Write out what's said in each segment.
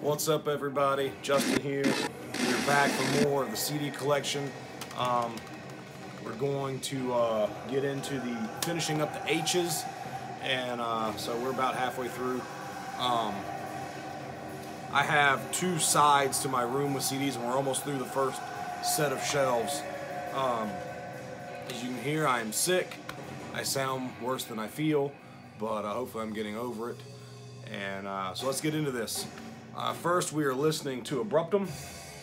What's up, everybody? Justin here. We're back for more of the CD collection. We're going to get into the finishing up the H's, and so we're about halfway through. I have two sides to my room with CDs, and we're almost through the first set of shelves. As you can hear, I am sick. I sound worse than I feel, but hopefully I'm getting over it. And so let's get into this. First, we are listening to Abruptum,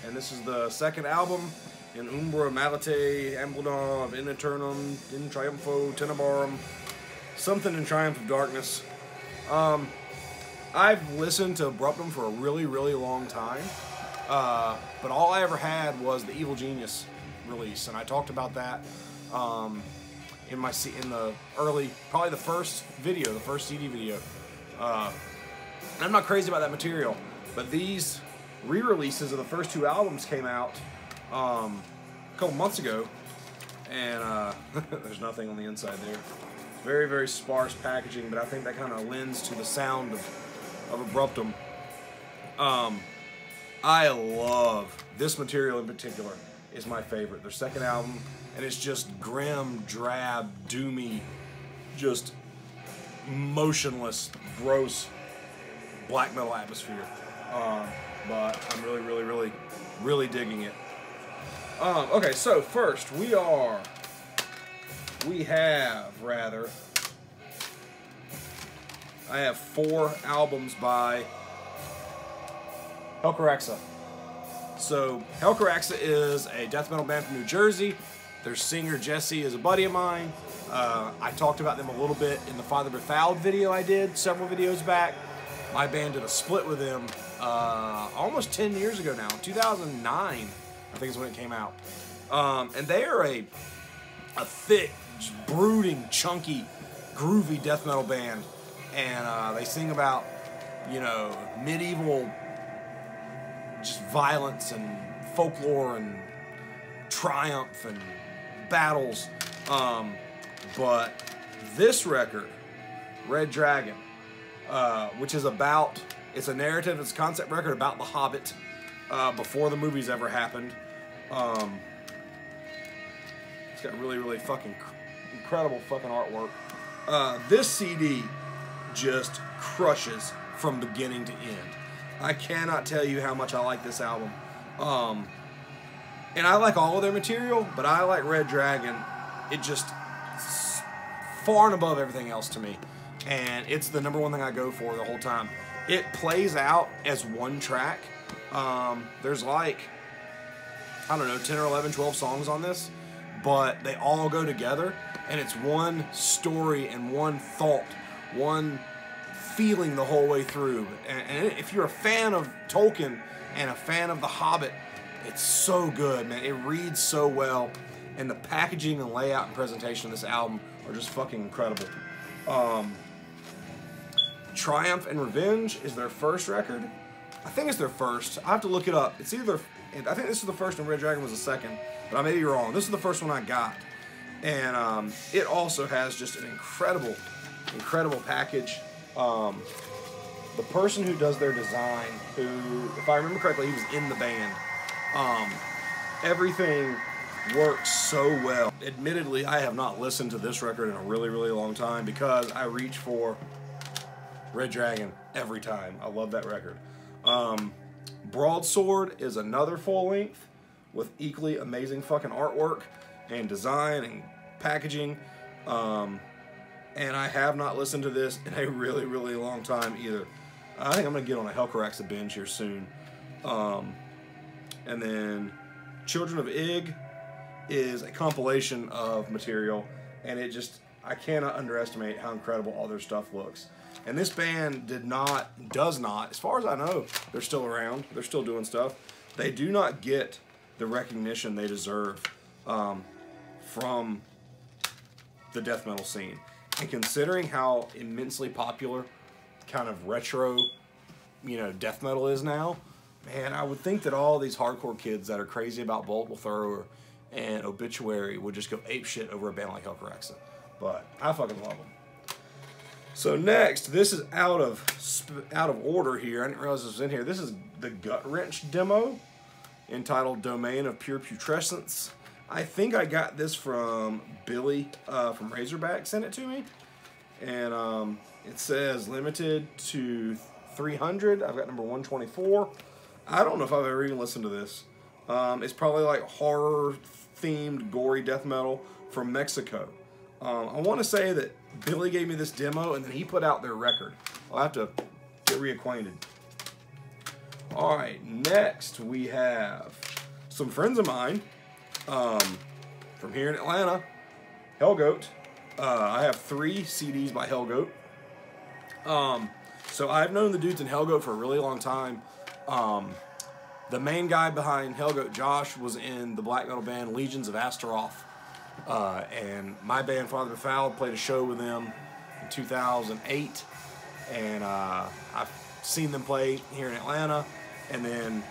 and this is the second album, In Umbra Malate Ambulum in Eternum in Triumpho Tenebrarum, something in Triumph of Darkness. I've listened to Abruptum for a really, really long time, but all I ever had was the Evil Genius release, and I talked about that in the early, probably the first video, the first CD video. I'm not crazy about that material, but these re-releases of the first two albums came out a couple months ago, and there's nothing on the inside there. Very, very sparse packaging, but I think that kind of lends to the sound of Abruptum. I love this material in particular. Is my favorite. Their second album, and it's just grim, drab, doomy, just motionless, gross black metal atmosphere. But I'm really digging it. Okay, so first I have 4 albums by Helcaraxa. So Helcaraxa is a death metal band from New Jersey. Their singer Jesse is a buddy of mine. I talked about them a little bit in the Father Befouled video I did several videos back. My band did a split with them almost 10 years ago now. 2009, I think is when it came out. And they are a thick, brooding, chunky, groovy death metal band. And they sing about, you know, medieval just violence and folklore and triumph and battles. But this record, Red Dragon, which is about, it's a narrative, it's a concept record about The Hobbit before the movies ever happened. It's got really fucking incredible fucking artwork. This CD just crushes from beginning to end. I cannot tell you how much I like this album. And I like all of their material, but I like Red Dragon. It just far and above everything else to me. And it's the #1 thing I go for the whole time. It plays out as one track. There's like, I don't know, 10 or 11, 12 songs on this, but they all go together, and it's one story and one thought, one feeling the whole way through. And if you're a fan of Tolkien and a fan of The Hobbit, it's so good, man. It reads so well, and the packaging and layout and presentation of this album are just fucking incredible. Triumph and Revenge is their first record. I think it's their first. I have to look it up. It's either, I think this is the first and Red Dragon was the second, but I may be wrong. This is the first one I got. And it also has just an incredible package. The person who does their design, who, if I remember correctly, he was in the band. Everything works so well. Admittedly, I have not listened to this record in a really long time because I reach for Red Dragon every time. I love that record. Broadsword is another full length with equally amazing fucking artwork and design and packaging. And I have not listened to this in a really long time either. I think I'm going to get on a Helcaraxa binge here soon. And then Children of Ig is a compilation of material, and it just, I cannot underestimate how incredible all their stuff looks. And this band does not, as far as I know, they're still around, they're still doing stuff. They do not get the recognition they deserve from the death metal scene. And considering how immensely popular kind of retro, you know, death metal is now, man, I would think that all these hardcore kids that are crazy about Bolt Thrower and Obituary would just go apeshit over a band like Helcaraxa. But I fucking love them. So next, this is out of order here. I didn't realize this was in here. This is the Gut Wrench demo entitled Domain of Pure Putrescence. I think I got this from Billy from Razorback, sent it to me. And it says limited to 300. I've got number 124. I don't know if I've ever even listened to this. It's probably like horror-themed, gory death metal from Mexico. I want to say that Billy gave me this demo, and then he put out their record. I'll have to get reacquainted. All right, next we have some friends of mine from here in Atlanta, Hellgoat. I have 3 CDs by Hellgoat. So I've known the dudes in Hellgoat for a really long time. The main guy behind Hellgoat, Josh, was in the black metal band Legions of Astaroth. And my band, Father Befouled, played a show with them in 2008. And I've seen them play here in Atlanta. And then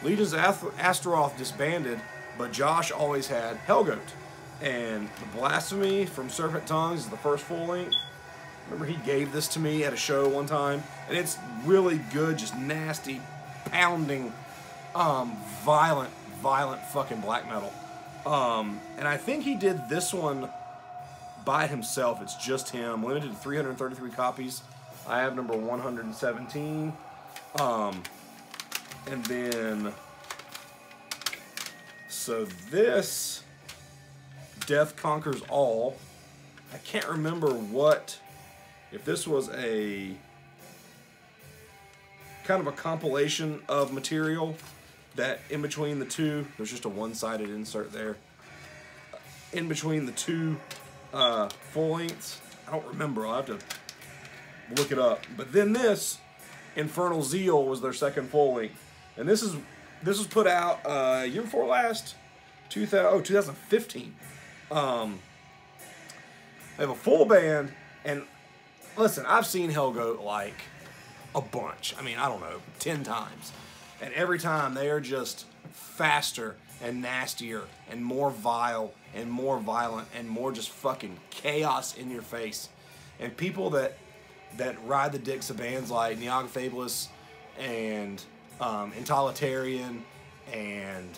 Legions of Astaroth disbanded, but Josh always had Hellgoat. And the Blasphemy from Serpent Tongues is the first full length. Remember, he gave this to me at a show one time. And it's really good, just nasty, pounding, violent fucking black metal. And I think he did this one by himself. It's just him. Limited to 333 copies. I have number 117. And then, so this, Death Conquers All. I can't remember if this was a kind of a compilation of material that in between the two, there's just a one-sided insert there. In between the two full lengths, I don't remember. I'll have to look it up. But then this, Infernal Zeal, was their second full length, and this was put out year before last, 2015. They have a full band, and listen, I've seen Hellgoat like a bunch. I mean, I don't know, 10 times. And every time they are just faster and nastier and more vile and more violent and more just fucking chaos in your face. And people that ride the dicks of bands like Neog Fabulous and Intolitarian and,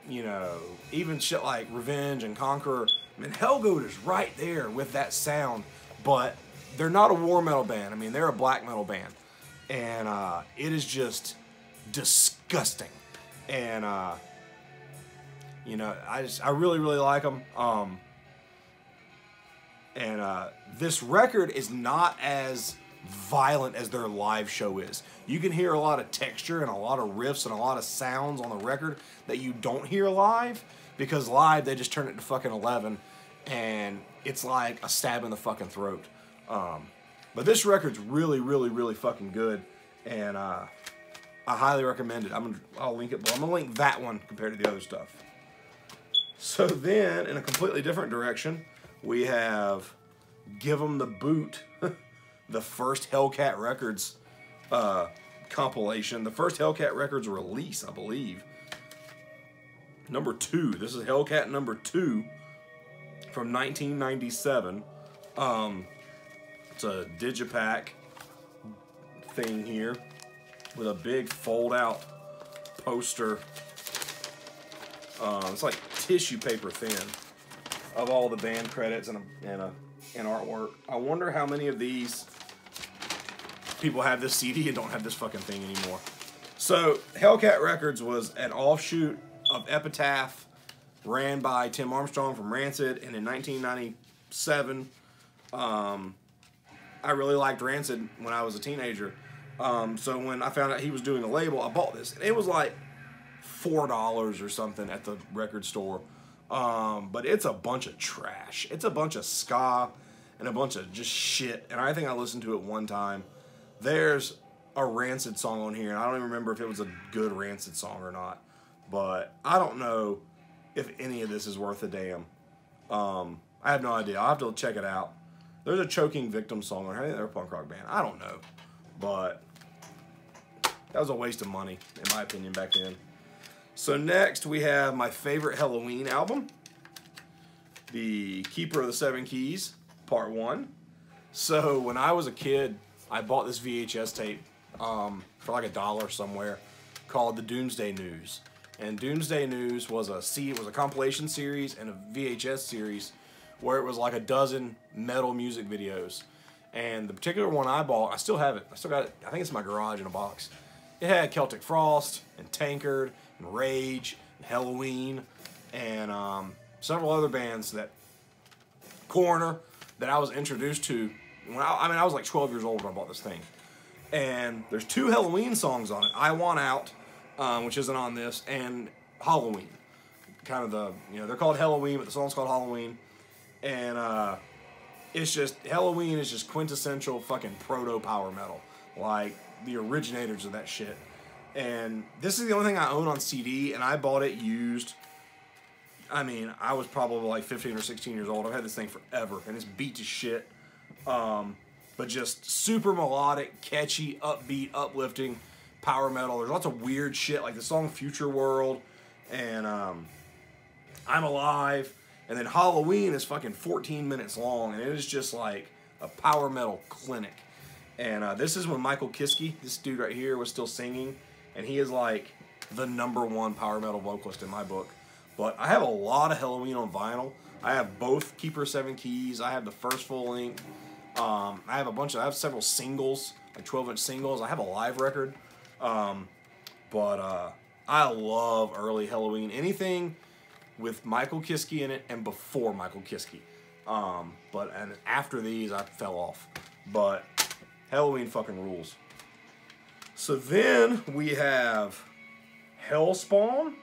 you know, even shit like Revenge and Conqueror. I mean, Hellgoat is right there with that sound, but they're not a war metal band. I mean, they're a black metal band. And it is just disgusting. And, you know, I really, really like them. This record is not as violent as their live show is. You can hear a lot of texture and a lot of riffs and a lot of sounds on the record that you don't hear live, because live they just turn it to fucking 11 and it's like a stab in the fucking throat. But this record's really, really, really fucking good, and I highly recommend it. I'll link it, but I'm gonna link that one compared to the other stuff. So then, in a completely different direction, we have Give 'Em the Boot, the first Hellcat Records compilation. The first Hellcat Records release, I believe. Number 2. This is Hellcat number 2 from 1997. It's a digipack thing here with a big fold-out poster. It's like tissue paper thin of all the band credits and artwork. I wonder how many of these people have this CD and don't have this fucking thing anymore. So Hellcat Records was an offshoot of Epitaph, ran by Tim Armstrong from Rancid, and in 1997, I really liked Rancid when I was a teenager. So when I found out he was doing a label, I bought this. And it was like $4 or something at the record store. But it's a bunch of trash. It's a bunch of ska and a bunch of just shit. And I think I listened to it one time. There's a Rancid song on here, and I don't even remember if it was a good Rancid song or not. But I don't know if any of this is worth a damn. I have no idea. I'll have to check it out. There's a Choking Victim song on here. I think they're a punk rock band. I don't know. But that was a waste of money, in my opinion, back then. So next, we have my favorite Halloween album, The Keeper of the Seven Keys, Part 1. So when I was a kid, I bought this VHS tape for like $1 somewhere called the Doomsday News. And Doomsday News was a compilation series and a VHS series where it was like a dozen metal music videos. And the particular one I bought, I still have it. I still got it. I think it's in my garage in a box. It had Celtic Frost and Tankard and Rage and Halloween and several other bands that Coroner that I was introduced to. When I was like 12 years old when I bought this thing. And there's 2 Halloween songs on it. I Want Out, which isn't on this, and Halloween. Kind of they're called Halloween, but the song's called Halloween. And it's just, Halloween is just quintessential fucking proto-power metal. Like, the originators of that shit. And this is the only thing I own on CD, and I bought it used. I mean, I was probably like 15 or 16 years old. I've had this thing forever, and it's beat to shit. But just super melodic, catchy, upbeat, uplifting power metal. There's lots of weird shit, like the song Future World, and I'm Alive. And then Halloween is fucking 14 minutes long, and it is just like a power metal clinic. And this is when Michael Kiske, this dude right here, was still singing, and he is like the #1 power metal vocalist in my book. But I have a lot of Halloween on vinyl. I have both Keeper 7 Keys. I have the first full length. I have several singles, like 12-inch singles. I have a live record. But I love early Halloween. Anything with Michael Kiske in it and before Michael Kiske. And after these, I fell off. But Halloween fucking rules. So then we have Hellspawn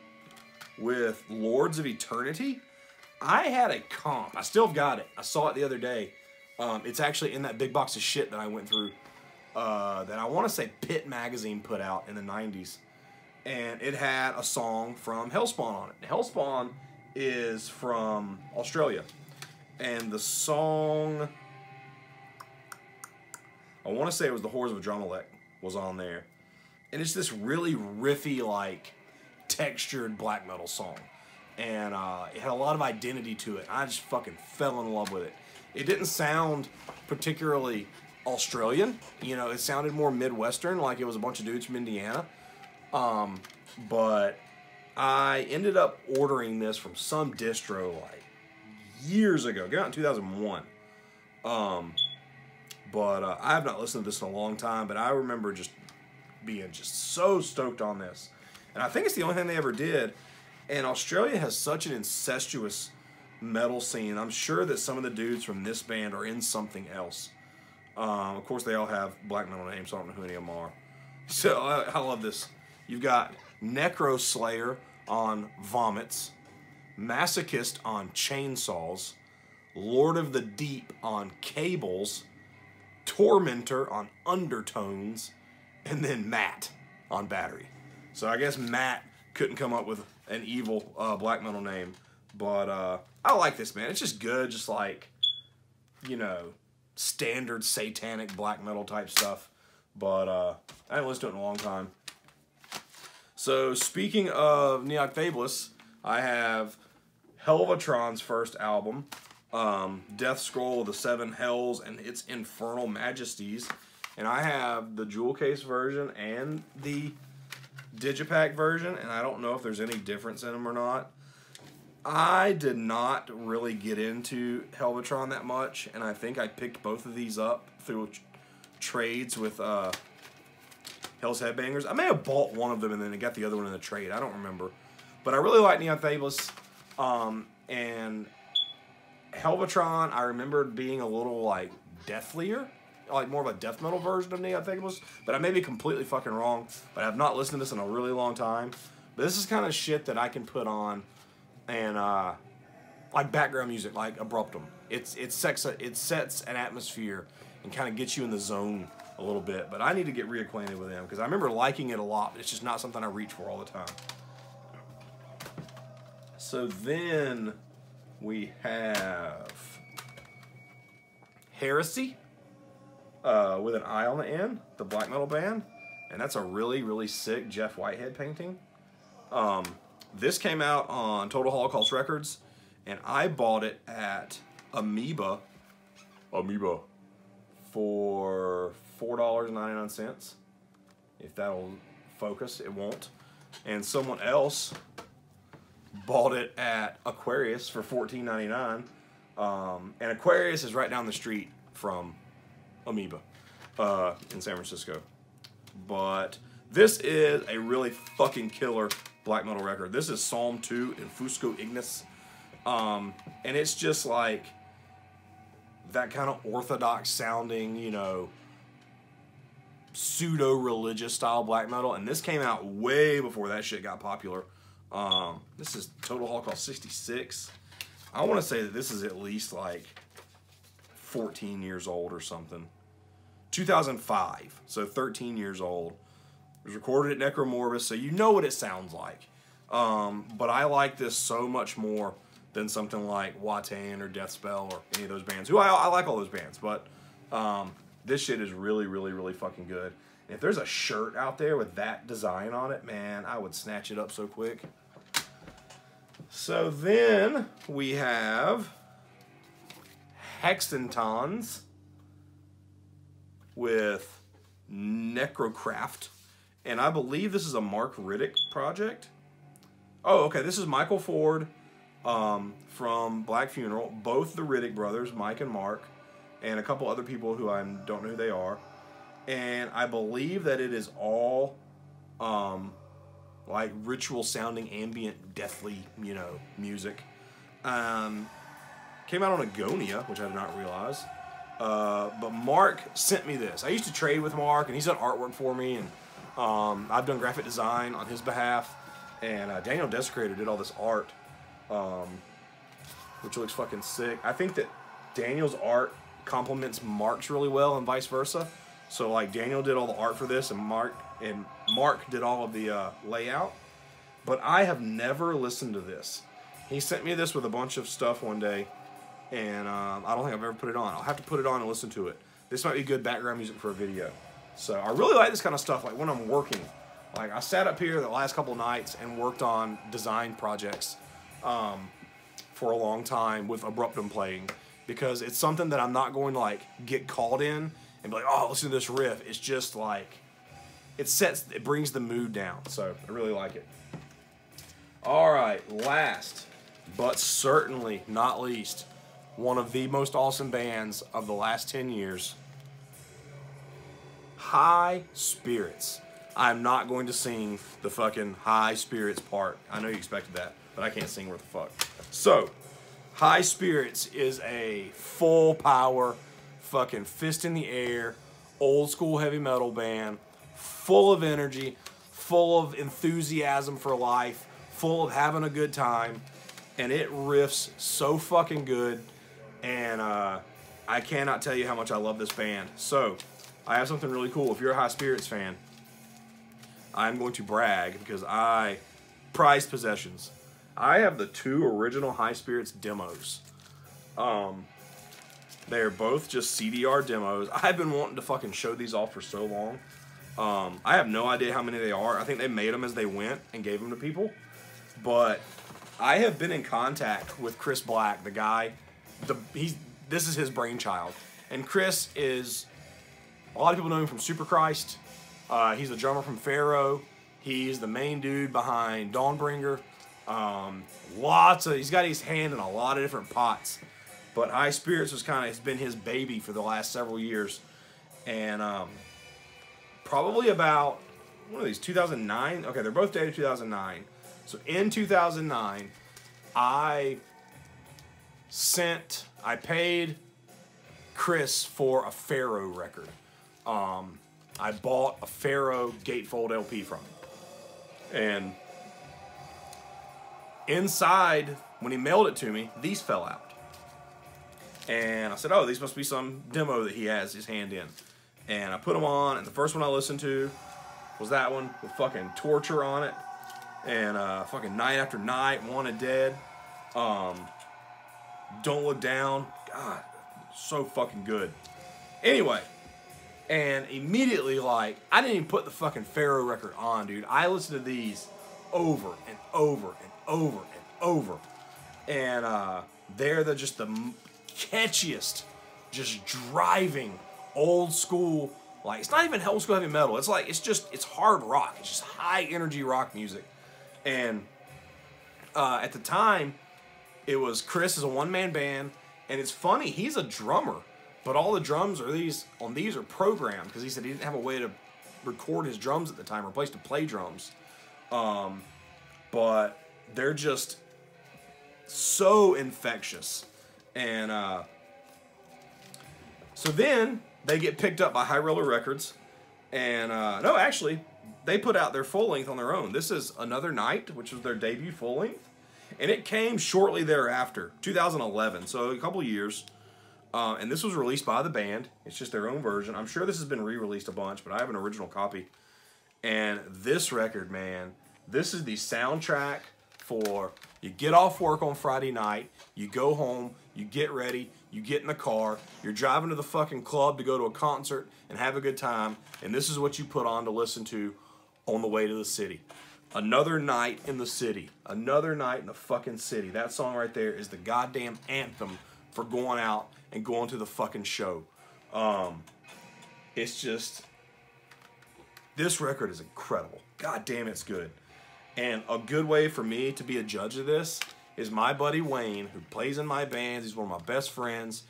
with Lords of Eternity. I had a comp. I still have got it. I saw it the other day. It's actually in that big box of shit that I went through that I want to say Pit Magazine put out in the 90s. And it had a song from Hellspawn on it. Hellspawn is from Australia. And the song, I want to say it was The Horrors of Drumalek was on there. And it's this really riffy, like, textured black metal song. And it had a lot of identity to it. I just fucking fell in love with it. It didn't sound particularly Australian. You know, it sounded more Midwestern, like it was a bunch of dudes from Indiana. But I ended up ordering this from some distro like years ago. It came out in 2001. But I have not listened to this in a long time, but I remember just being just so stoked on this. And I think it's the only thing they ever did. And Australia has such an incestuous metal scene. I'm sure that some of the dudes from this band are in something else. Of course, they all have black metal names, so I don't know who any of them are. So I love this. You've got Necroslayer on Vomits, Masochist on Chainsaws, Lord of the Deep on Cables, Tormentor on Undertones, and then Matt on Battery. So I guess Matt couldn't come up with an evil black metal name. But I like this, man. It's just good, just like, you know, standard satanic black metal type stuff. But I haven't listened to it in a long time. So speaking of Neocthablus, I have Helvatron's first album, Death Scroll of the Seven Hells and its Infernal Majesties. And I have the jewel case version and the Digipack version, and I don't know if there's any difference in them or not. I did not really get into Helvatron that much, and I think I picked both of these up through trades with Hell's Headbangers. I may have bought one of them and then I got the other one in the trade. I don't remember. But I really like Neocthablus. And Helvatron, I remember being a little, like, deathlier. Like, more of a death metal version of Neocthablus. But I may be completely fucking wrong. But I have not listened to this in a really long time. But this is kind of shit that I can put on and, like, background music, like Abruptum. It sets an atmosphere and kind of gets you in the zone a little bit. But I need to get reacquainted with them because I remember liking it a lot, but it's just not something I reach for all the time. So then we have Heresy with an I on the end, the black metal band. And that's a really, really sick Jeff Whitehead painting. This came out on Total Holocaust Records, and I bought it at Amoeba. for $4.99. If that'll focus, it won't. And someone else bought it at Aquarius for $14.99. And Aquarius is right down the street from Amoeba in San Francisco. But this is a really fucking killer black metal record. This is Psalm 2 in Fusco Ignis. And it's just like that kind of orthodox sounding, you know, pseudo-religious style black metal. And this came out way before that shit got popular. This is Total Holocaust 66. I want to say that this is at least like 14 years old or something. 2005, so 13 years old. It was recorded at Necromorbis, so you know what it sounds like. But I like this so much more than something like Watan or Deathspell or any of those bands. I like all those bands, but this shit is really, really, really fucking good. And if there's a shirt out there with that design on it, man, I would snatch it up so quick. So then we have Hexentons with Necrocraft. And I believe this is a Mark Riddick project. Oh, okay, this is Michael Ford from Black Funeral. Both the Riddick brothers, Mike and Mark, and a couple other people who I don't know who they are. And I believe that it is all like ritual sounding ambient deathly, you know, music. Came out on Agonia, which I did not realize. But Mark sent me this. I used to trade with Mark, and he's done artwork for me, and I've done graphic design on his behalf. And Daniel Desecrator did all this art, which looks fucking sick. I think that Daniel's art complements Mark's really well, and vice versa. So like Daniel did all the art for this, and Mark did all of the layout. But I have never listened to this. He sent me this with a bunch of stuff one day, and I don't think I've ever put it on. I'll have to put it on and listen to it. This might be good background music for a video. So I really like this kind of stuff, like when I'm working. Like I sat up here the last couple nights and worked on design projects for a long time with Abruptum playing, because it's something that I'm not going to like get caught in and be like, oh, listen to this riff. It's just like, it brings the mood down. So I really like it. All right, last but certainly not least, one of the most awesome bands of the last 10 years, High Spirits. I'm not going to sing the fucking High Spirits part. I know you expected that, but I can't sing worth the fuck. So, High Spirits is a full power, fucking fist in the air, old school heavy metal band, full of energy, full of enthusiasm for life, full of having a good time, and it riffs so fucking good, and I cannot tell you how much I love this band. So, I have something really cool. If you're a High Spirits fan, I'm going to brag because I prized possessions. I have the 2 original High Spirits demos. They're both just CDR demos. I've been wanting to fucking show these off for so long. I have no idea how many they are. I think they made them as they went and gave them to people. But I have been in contact with Chris Black, the guy. This is his brainchild. And Chris is, a lot of people know him from Super Christ. He's the drummer from Pharaoh. He's the main dude behind Dawnbringer. He's got his hand in a lot of different pots. But High Spirits has been his baby for the last several years. And probably about, what are these, 2009? Okay, they're both dated 2009. So in 2009, I paid Chris for a Pharaoh record. I bought a Pharaoh gatefold LP from him. And inside, when he mailed it to me, these fell out. And I said, oh, these must be some demo that he has his hand in. And I put them on, and the first one I listened to was that one with fucking Torture on it. And fucking Night After Night, Wanted Dead. Don't Look Down. God, so fucking good. Anyway. And immediately, like, I didn't even put the fucking Pharaoh record on, dude. I listened to these over and over and over and over. And they're just the catchiest, just driving, old school, like, it's not even old school heavy metal. It's like, it's hard rock. It's just high energy rock music. And at the time, it was Chris is a one-man band, and it's funny, he's a drummer, but all the drums are these are programmed, because he said he didn't have a way to record his drums at the time, or a place to play drums. But they're just so infectious. And so then they get picked up by High Roller Records, and no, actually, they put out their full length on their own. This is Another Night, which was their debut full length, and it came shortly thereafter, 2011, so a couple years. And this was released by the band. It's just their own version. I'm sure this has been re-released a bunch, but I have an original copy. And this record, man, this is the soundtrack for you get off work on Friday night, you go home, you get ready, you get in the car, you're driving to the fucking club to go to a concert and have a good time, and this is what you put on to listen to on the way to the city. Another Night in the City. Another Night in the fucking City. That song right there is the goddamn anthem for going out and going to the fucking show. It's just, this record is incredible. God damn, it's good. And a good way for me to be a judge of this is my buddy Wayne, who plays in my bands. He's one of my best friends.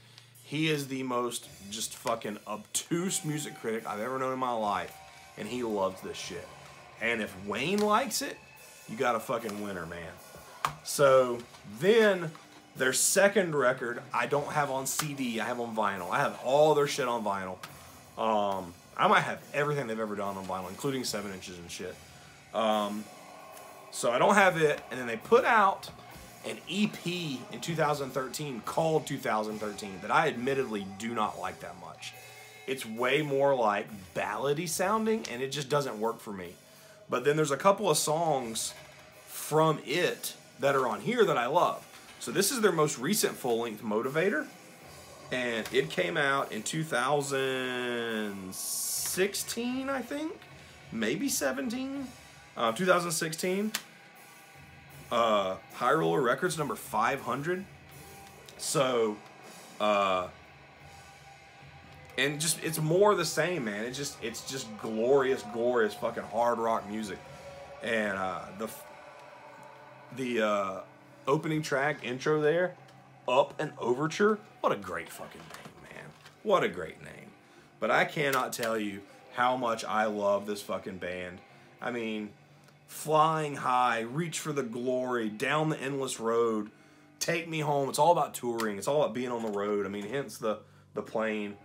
He is the most just fucking obtuse music critic I've ever known in my life, and he loves this shit. And if Wayne likes it, you got a fucking winner, man. So then their second record I don't have on CD, I have on vinyl. I have all their shit on vinyl. I might have everything they've ever done on vinyl, including 7 inches and shit. So I don't have it, and then they put out an EP in 2013 called 2013 that I admittedly do not like that much. It's way more like ballady sounding, and it just doesn't work for me. But then there's a couple of songs from it that are on here that I love. So this is their most recent full-length, Motivator, and it came out in 2016, I think, maybe 17, 2016. High Roller Records number 500. So, and just, it's more the same, man. It's just glorious, glorious fucking hard rock music. And the opening track intro there, Up and Overture. What a great fucking name, man. What a great name. But I cannot tell you how much I love this fucking band. I mean, Flying High, Reach for the Glory, Down the Endless Road, Take Me Home. It's all about touring. It's all about being on the road. I mean, hence the plane.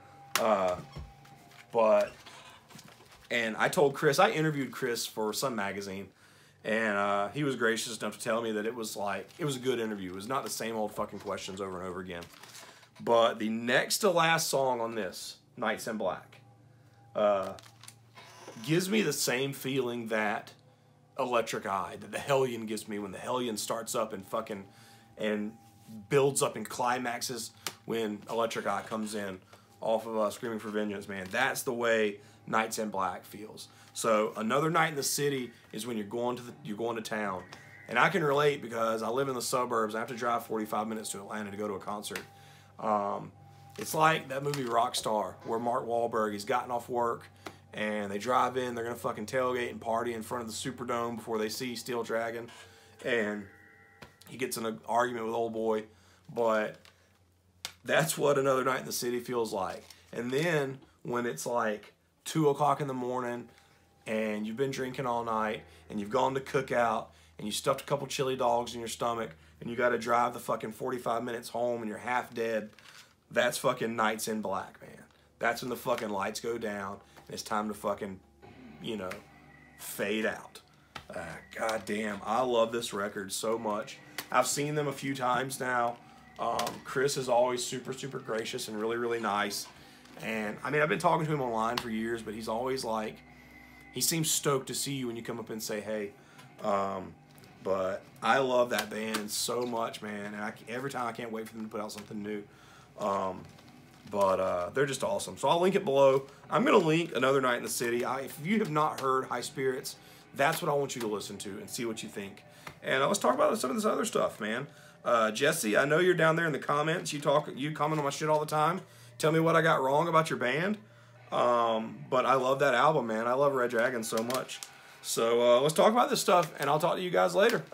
And I told Chris, I interviewed Chris for Sun Magazine, and he was gracious enough to tell me that it was a good interview. It was not the same old fucking questions over and over again. But the next to last song on this, Nights in Black, gives me the same feeling that Electric Eye, that the Hellion gives me when the Hellion starts up and builds up and climaxes when Electric Eye comes in off of Screaming for Vengeance, man. That's the way Nights in Black feels. So Another Night in the City is when you're going to town. And I can relate because I live in the suburbs. I have to drive 45 minutes to Atlanta to go to a concert. It's like that movie Rockstar, where Mark Wahlberg, he's gotten off work and they drive in, they're going to fucking tailgate and party in front of the Superdome before they see Steel Dragon. And he gets in an argument with old boy. But that's what Another Night in the City feels like. And then when it's like 2 o'clock in the morning and you've been drinking all night and you've gone to cookout and you stuffed a couple chili dogs in your stomach and you got to drive the fucking 45 minutes home and you're half dead, that's fucking Nights in Black, man. That's when the fucking lights go down and it's time to fucking, fade out. God damn, I love this record so much. I've seen them a few times now. Chris is always super, super gracious and really, really nice. And, I mean, I've been talking to him online for years, but he's always like, he seems stoked to see you when you come up and say, hey. But I love that band so much, man. And every time I can't wait for them to put out something new. But they're just awesome. So I'll link it below. I'm going to link Another Night in the City. If you have not heard High Spirits, that's what I want you to listen to and see what you think. And let's talk about some of this other stuff, man. Jesse, I know you're down there in the comments. You comment on my shit all the time. Tell me what I got wrong about your band. But I love that album, man. I love Red Dragon so much. So let's talk about this stuff, and I'll talk to you guys later.